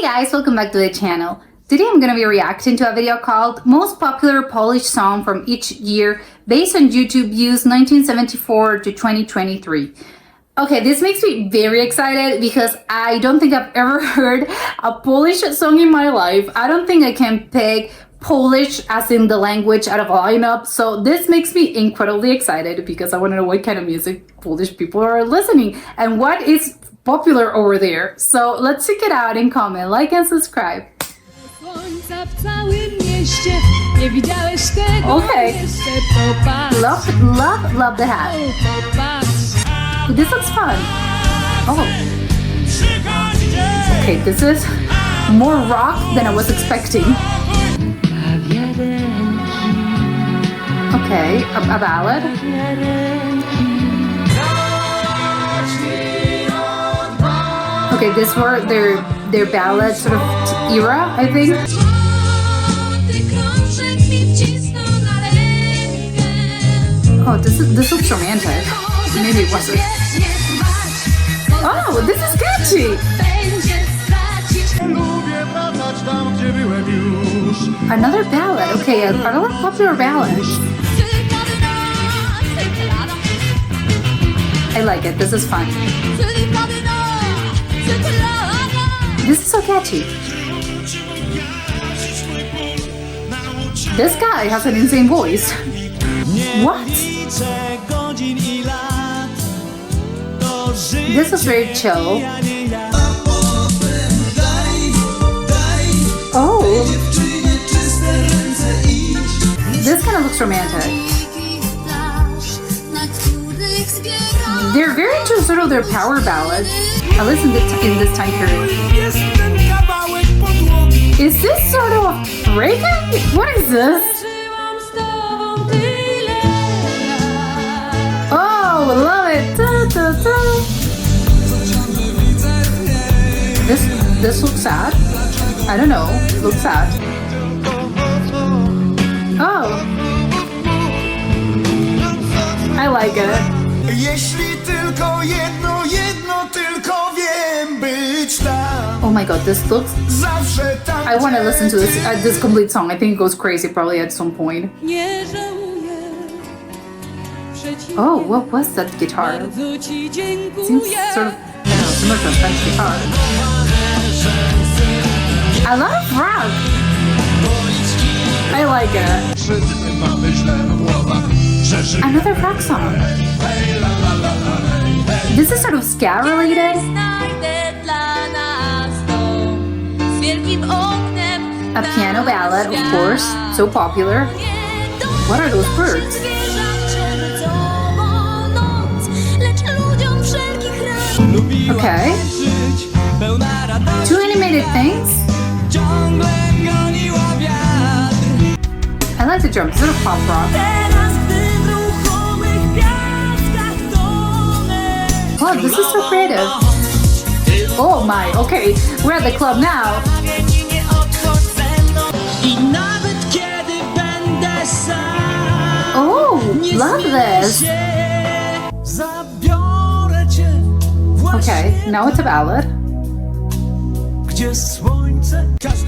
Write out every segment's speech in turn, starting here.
Hey guys, welcome back to the channel. Today I'm gonna be reacting to a video called Most Popular Polish Song from Each Year based on YouTube views 1974 to 2023. Okay, this makes me very excited because I don't think I've ever heard a Polish song in my life. I don't think I can pick Polish as in the language out of a lineup, so this makes me incredibly excited because I want to know what kind of music Polish people are listening and what is popular over there. So let's check it out and comment, like and subscribe. Okay. Love the hat. This looks fun. Oh. Okay, this is more rock than I was expecting. Okay, a ballad. Okay, this were their ballad sort of era, I think. Oh, this looks romantic. Maybe it wasn't. Oh, this is catchy. Another ballad. Okay, another popular ballad. I like it. This is fun. This is so catchy. This guy has an insane voice. What? This is very chill. Oh. This kind of looks romantic. They're very into sort of their power ballads. I listened in this time period. Is this sort of reggae? What is this? Oh, love it. Da, da, da. This looks sad. I don't know. It looks sad. Oh. I like it. Oh my god, this looks... I want to listen to this complete song. I think it goes crazy probably at some point. Oh, what was that guitar? It seems sort of similar to a French guitar. I love rock. I like it. Another rock song. This is sort of ska related. A piano ballad, of course, so popular. What are those birds? Okay. Two animated things. I like the drums, sort of pop rock. Wow, this is so creative. Oh my, okay, we're at the club now. Oh, love this. Okay, now it's a ballad.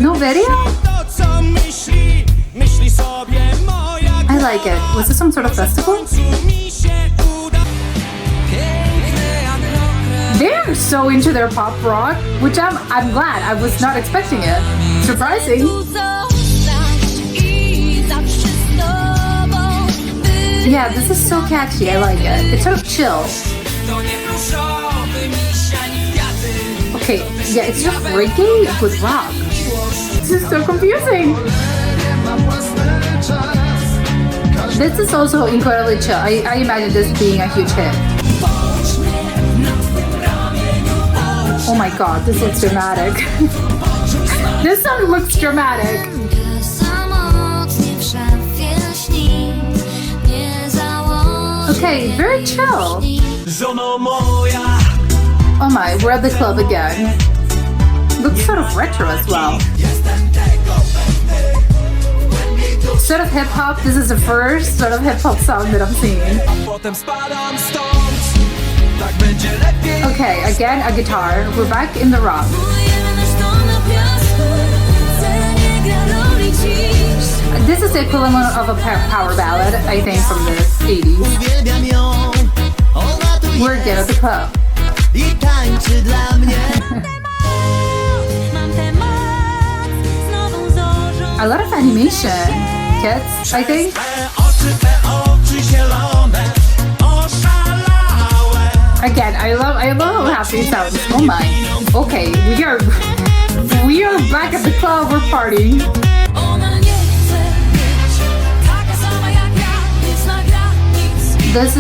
No video? I like it. Was this some sort of festival? They're so into their pop rock, which I'm glad. I was not expecting it. Surprising. Yeah, this is so catchy. I like it. It's sort of chill. Okay, yeah, it's just reggae with rock. This is so confusing. This is also incredibly chill. I imagine this being a huge hit. Oh my god, this looks dramatic. This song looks dramatic. Okay, very chill. Oh my, we're at the club again. Looks sort of retro as well. Sort of hip-hop, this is the first sort of hip-hop song that I'm singing. Okay, again a guitar. We're back in the rock. is the equivalent of a power ballad, I think, from the 80s. Uwielbiam ją, ona tu We're jest dead at the club. I tańczy dla mnie. A lot of animation, kids, I think. Te oczy zielone, oszalałe. Again, I love how happy it sounds. Oh my. Okay, we are back at the club. We're partying. This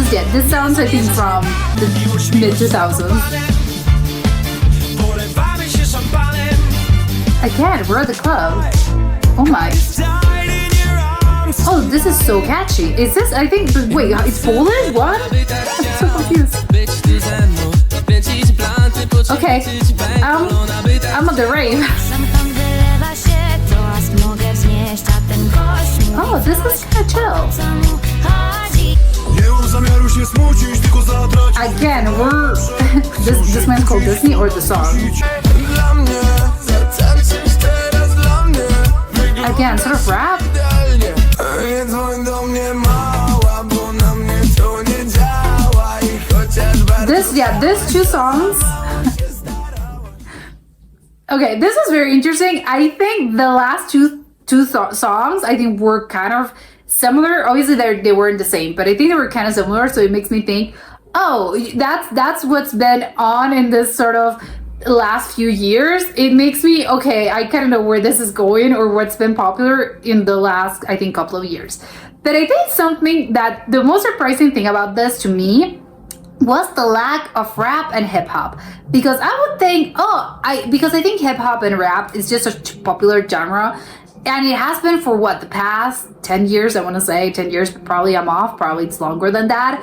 sounds, I think, from the mid 2000s. Polewamy się szampanem. Again, we're at the club. Oh my. Died in your arms. Oh, this is so catchy. Is this, I think, wait, it's Polish? What? I'm so confused. Okay, I'm at the rave. Oh, this is kind of chill. Nie mam zamiaru się smucić, tylko zatrać. Again, we're this man's called Disney or the song. Dla mnie, zatańczysz teraz dla mnie. Again, sort of rap. Idealnie. Nie dzwoń do mnie mała, bo na mnie to nie działa. I chociaż bardzo These two songs. Okay, this is very interesting. I think the last two songs I think were kind of similar. Obviously, they weren't the same, but I think they were kind of similar. So it makes me think, oh, that's what's been on in this sort of last few years. It makes me okay. I kind of know where this is going or what's been popular in the last, I think, couple of years. But I think something that the most surprising thing about this to me was the lack of rap and hip hop, because I would think, because I think hip hop and rap is just a popular genre. And it has been for what, the past 10 years, I want to say 10 years, but probably I'm off, probably it's longer than that.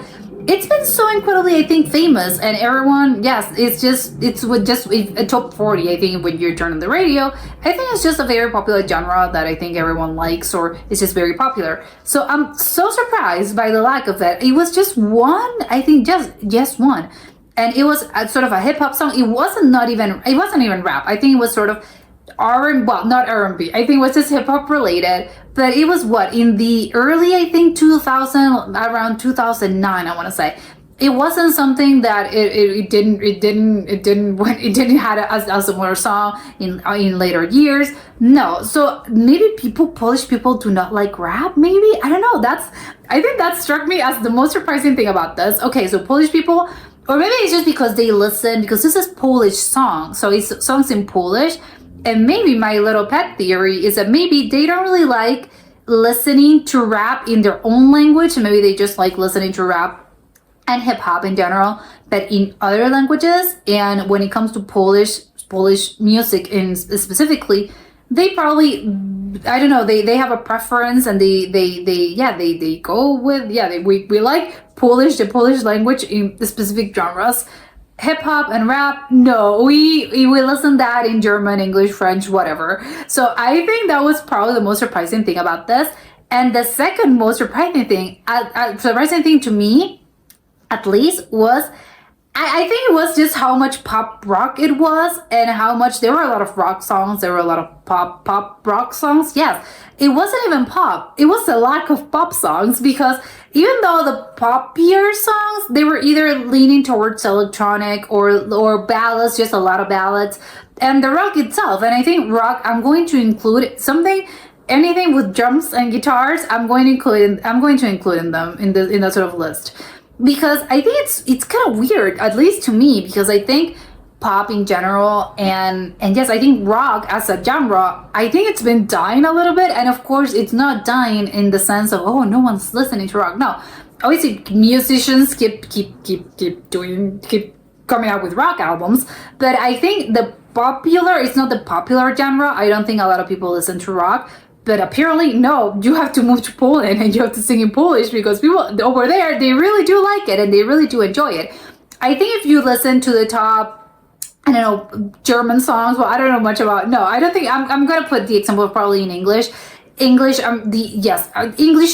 It's been so incredibly, I think, famous, and everyone, yes, it's a top 40, I think, when you turn on the radio. I think it's just a very popular genre that I think everyone likes, or it's just very popular. So I'm so surprised by the lack of it. It was just one, I think, just one. And it was sort of a hip-hop song. It wasn't even rap. I think it was sort of not R&B. I think it was just hip hop related, but it was in the early, I think 2000, around 2009, I want to say. It wasn't something that it didn't had a similar song in later years. No, so maybe Polish people do not like rap. Maybe, I don't know. I think that struck me as the most surprising thing about this. Okay, so Polish people, or maybe it's just because they listen, because this is Polish song, so it's songs in Polish. And maybe my little pet theory is that maybe they don't really like listening to rap in their own language. Maybe they just like listening to rap and hip hop in general, but in other languages. And when it comes to Polish music specifically, they probably, I don't know, they have a preference, and they go with, we like the Polish language in the specific genres. Hip hop and rap, no, we listen that in German, English, French, whatever. So I think that was probably the most surprising thing about this. And the second most surprising thing to me, at least, was I think it was just how much pop rock it was, and how much there were a lot of rock songs, there were a lot of pop rock songs. Yes, it wasn't even pop. It was a lack of pop songs, because even though the poppier songs, they were either leaning towards electronic or ballads, just a lot of ballads, and the rock itself. And I think rock, I'm going to include anything with drums and guitars. I'm going to include in that sort of list. Because I think it's kind of weird, at least to me, because I think pop in general and yes, I think rock as a genre, I think it's been dying a little bit. And of course, it's not dying in the sense of, oh, no one's listening to rock. No, obviously musicians keep coming out with rock albums, but I think it's not the popular genre. I don't think a lot of people listen to rock. But apparently, no, you have to move to Poland and you have to sing in Polish, because people over there, they really do like it and they really do enjoy it. I think if you listen to the top, I don't know, German songs, well, I don't know much about, no, I don't think, I'm going to put the example of probably in English, English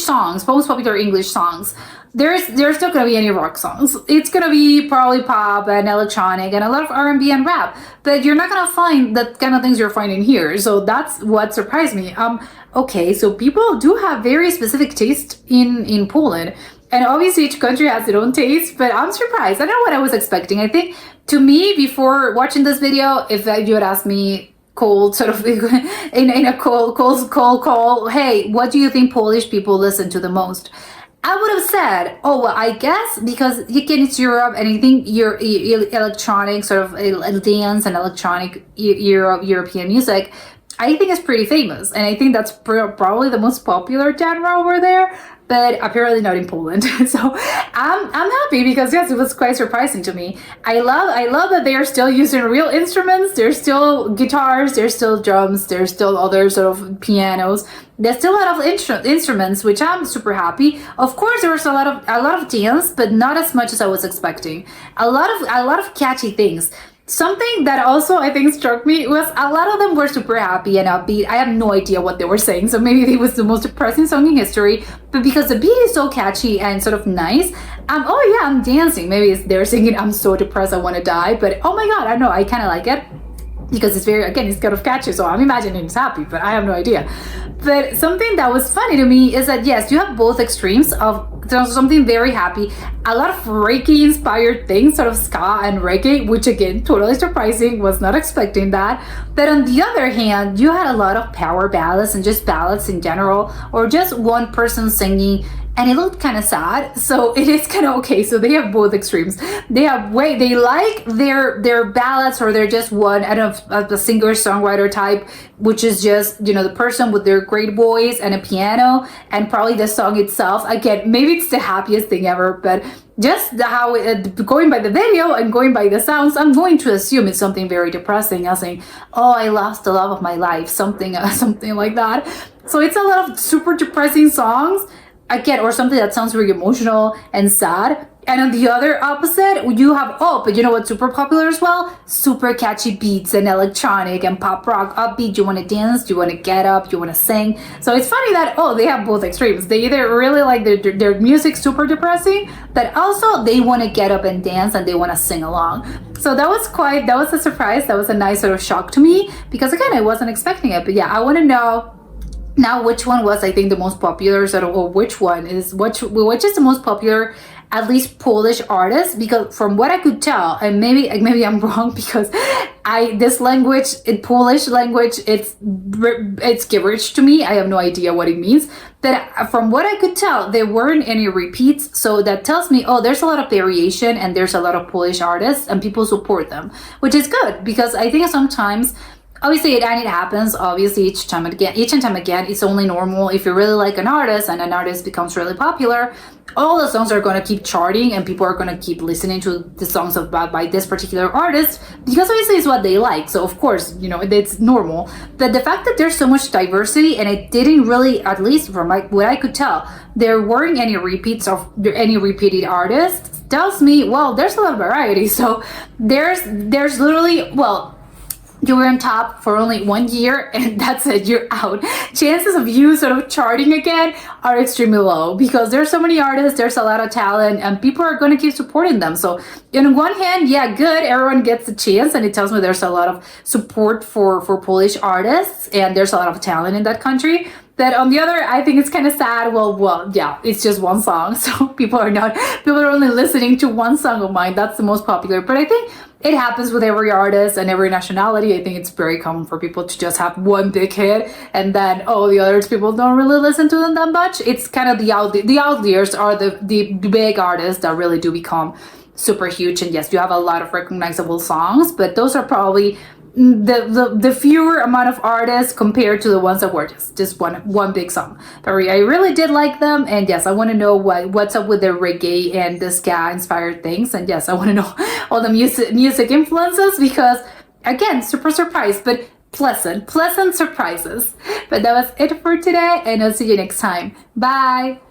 songs, most popular English songs. there's not gonna be any rock songs. It's gonna be probably pop and electronic and a lot of R&B and rap. But you're not gonna find the kind of things you're finding here. So that's what surprised me. Okay, so people do have very specific taste in Poland. And obviously each country has their own taste, but I'm surprised. I don't know what I was expecting. I think to me, before watching this video, if you had asked me cold sort of in a cold call, hey, what do you think Polish people listen to the most? I would have said, oh, well, I guess because again, it's Europe and I think your electronic sort of dance and electronic European music, I think is pretty famous. And I think that's probably the most popular genre over there, but apparently not in Poland. So I'm happy because yes, it was quite surprising to me. I love that they are still using real instruments. There's still guitars, there's still drums, there's still other sort of pianos. There's still a lot of instruments, which I'm super happy. Of course, there was a lot of dance, but not as much as I was expecting. A lot of catchy things. Something that also I think struck me was a lot of them were super happy and upbeat. I have no idea what they were saying, so maybe it was the most depressing song in history. But because the beat is so catchy and sort of nice, oh yeah, I'm dancing. Maybe they're singing I'm so depressed I want to die, but oh my god, I know, I kind of like it. Because it's it's kind of catchy, so I'm imagining it's happy, but I have no idea. But something that was funny to me is that yes, you have both extremes of something very happy, a lot of reggae inspired things, sort of ska and reggae, which again, totally surprising, was not expecting that. But on the other hand, you had a lot of power ballads and just ballads in general, or just one person singing, and it looked kind of sad. So it is kind of okay. So they have both extremes. They like their ballads, or they're just one, I don't know, a singer songwriter type, which is just, the person with their great voice and a piano and probably the song itself. Again, maybe it's the happiest thing ever, but just how going by the video and going by the sounds, I'm going to assume it's something very depressing. I'm saying, oh, I lost the love of my life, something like that. So it's a lot of super depressing songs. Again, or something that sounds very emotional and sad. And on the other opposite, you have, but you know what's super popular as well? Super catchy beats and electronic and pop rock upbeat. You want to dance, you want to get up, you want to sing. So it's funny that, they have both extremes. They either really like their music super depressing, but also they want to get up and dance and they want to sing along. So that was a surprise. That was a nice sort of shock to me because again, I wasn't expecting it. But yeah, I want to know now which one was, I think, the most popular, or which is the most popular, at least Polish artist, because from what I could tell, and maybe I'm wrong because Polish language, it's gibberish to me. I have no idea what it means. But from what I could tell, there weren't any repeats. So that tells me, there's a lot of variation and there's a lot of Polish artists and people support them, which is good because I think sometimes, obviously, it happens, obviously, each and time again, it's only normal. If you really like an artist and an artist becomes really popular, all the songs are going to keep charting and people are going to keep listening to the songs by this particular artist because obviously it's what they like. So, of course, it's normal. But the fact that there's so much diversity and it didn't really, at least from what I could tell, there weren't any repeats of any repeated artists, tells me, there's a lot of variety. So there's literally, you were on top for only 1 year and that's it, you're out. Chances of you sort of charting again are extremely low because there's so many artists, there's a lot of talent, and people are going to keep supporting them. So on one hand, yeah, good, everyone gets a chance, and it tells me there's a lot of support for Polish artists and there's a lot of talent in that country. But on the other, I think it's kind of sad. Yeah, it's just one song. So people are only listening to one song of mine. That's the most popular. But I think it happens with every artist and every nationality. I think it's very common for people to just have one big hit and then, the others, people don't really listen to them that much. It's kind of the outliers are the big artists that really do become super huge. And yes, you have a lot of recognizable songs, but those are probably the fewer amount of artists compared to the ones that were just one big song. But I really did like them, and yes, I want to know what's up with the reggae and the ska inspired things, and yes, I want to know all the music influences because again, super surprised, but pleasant surprises. But that was it for today, and I'll see you next time. Bye.